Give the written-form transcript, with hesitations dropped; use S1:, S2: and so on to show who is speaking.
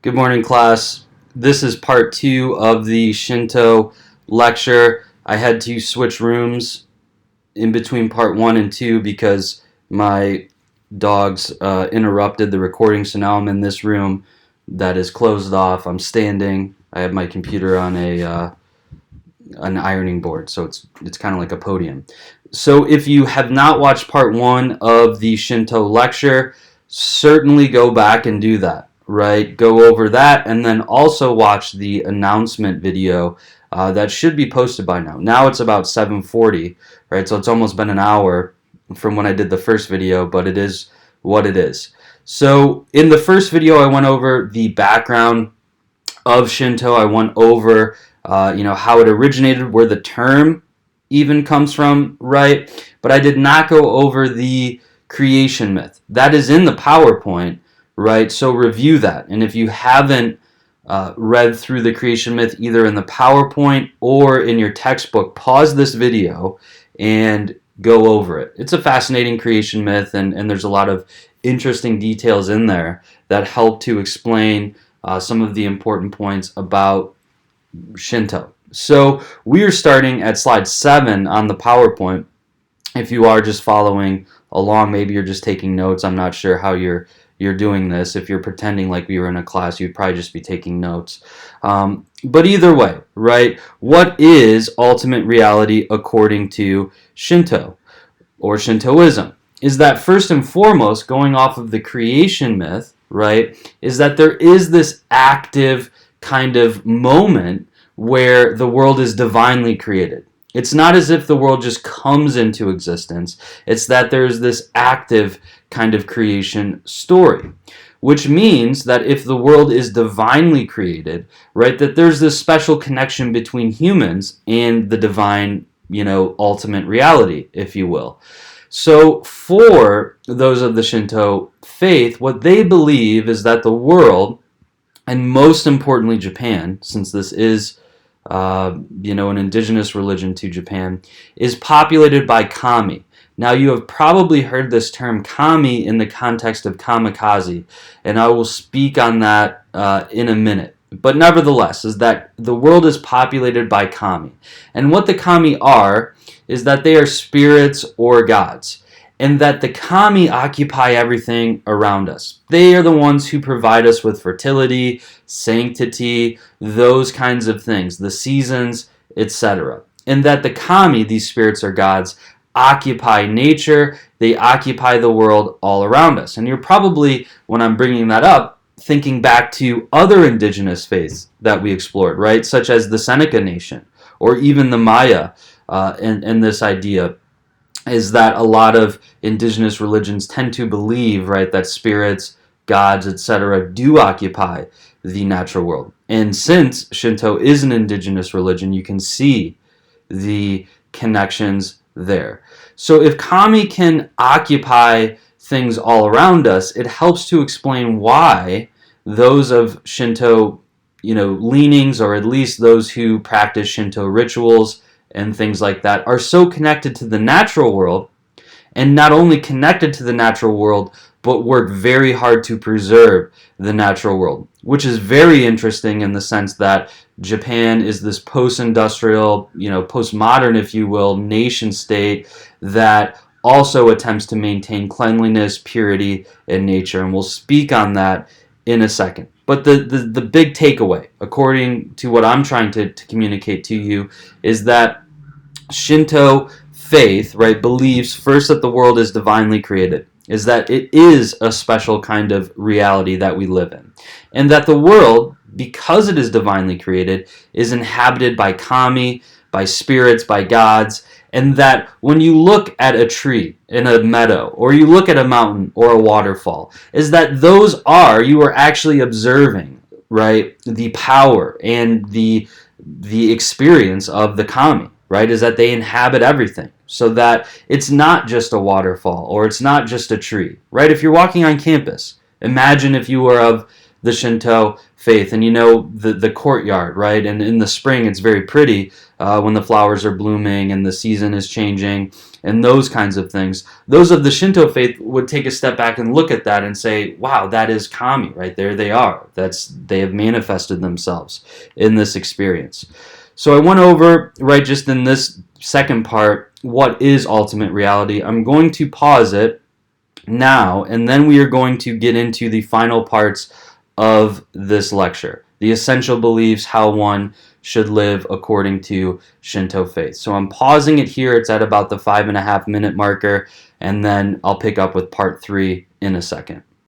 S1: Good morning, class. This is part 2 of the Shinto lecture. I had to switch rooms in between part 1 and 2 because my dogs interrupted the recording, so now I'm in this room that is closed off. I'm standing. I have my computer on an ironing board, so it's kind of like a podium. So if you have not watched part 1 of the Shinto lecture, certainly go back and do that. Right, go over that, and then also watch the announcement video that should be posted by now. Now it's about 7:40, right? So it's almost been an hour from when I did the first video, but it is what it is. So in the first video, I went over the background of Shinto. I went over, how it originated, where the term even comes from, right? But I did not go over the creation myth. That is in the PowerPoint. Right, so review that. And if you haven't read through the creation myth either in the PowerPoint or in your textbook, pause this video and go over it. It's a fascinating creation myth, and there's a lot of interesting details in there that help to explain some of the important points about Shinto. So we are starting at slide 7 on the PowerPoint. If you are just following along, maybe you're just taking notes. I'm not sure how you're doing this. If you're pretending like we were in a class, you'd probably just be taking notes. But either way, right, what is ultimate reality according to Shinto or Shintoism? Is that first and foremost, going off of the creation myth, right, is that there is this active kind of moment where the world is divinely created. It's not as if the world just comes into existence. It's that there's this active kind of creation story, which means that if the world is divinely created, right, that there's this special connection between humans and the divine, ultimate reality, if you will. So for those of the Shinto faith, what they believe is that the world, and most importantly Japan, since this is an indigenous religion to Japan, is populated by kami. Now, you have probably heard this term kami in the context of kamikaze, and I will speak on that in a minute. But nevertheless, is that the world is populated by kami. And what the kami are is that they are spirits or gods, and that the kami occupy everything around us. They are the ones who provide us with fertility, sanctity, those kinds of things, the seasons, etc. And that the kami, these spirits or gods, occupy nature, they occupy the world all around us. And you're probably, when I'm bringing that up, thinking back to other indigenous faiths that we explored, right? Such as the Seneca Nation, or even the Maya, and this idea is that a lot of indigenous religions tend to believe, right, that spirits, gods, etc. do occupy the natural world. And since Shinto is an indigenous religion, you can see the connections there. So if kami can occupy things all around us, it helps to explain why those of Shinto, leanings, or at least those who practice Shinto rituals and things like that, are so connected to the natural world, and not only connected to the natural world, but work very hard to preserve the natural world, which is very interesting in the sense that Japan is this post-industrial, postmodern, if you will, nation state that also attempts to maintain cleanliness, purity, and nature, and we'll speak on that in a second. But the big takeaway, according to what I'm trying to communicate to you, is that Shinto faith, right, believes first that the world is divinely created, is that it is a special kind of reality that we live in, and that the world, because it is divinely created, is inhabited by kami, by spirits, by gods, and that when you look at a tree in a meadow, or you look at a mountain or a waterfall, is that you are actually observing, right, the power and the experience of the kami, right, is that they inhabit everything, so that it's not just a waterfall, or it's not just a tree, right? If you're walking on campus, imagine if you were of the Shinto faith. And the courtyard, right? And in the spring, it's very pretty when the flowers are blooming and the season is changing and those kinds of things. Those of the Shinto faith would take a step back and look at that and say, wow, that is kami, right? There they are. They have manifested themselves in this experience. So I went over, right, just in this second part, what is ultimate reality. I'm going to pause it now, and then we are going to get into the final parts of this lecture, the essential beliefs, how one should live according to Shinto faith. So I'm pausing it here. It's at about the 5.5 minute marker, and then I'll pick up with part 3 in a second.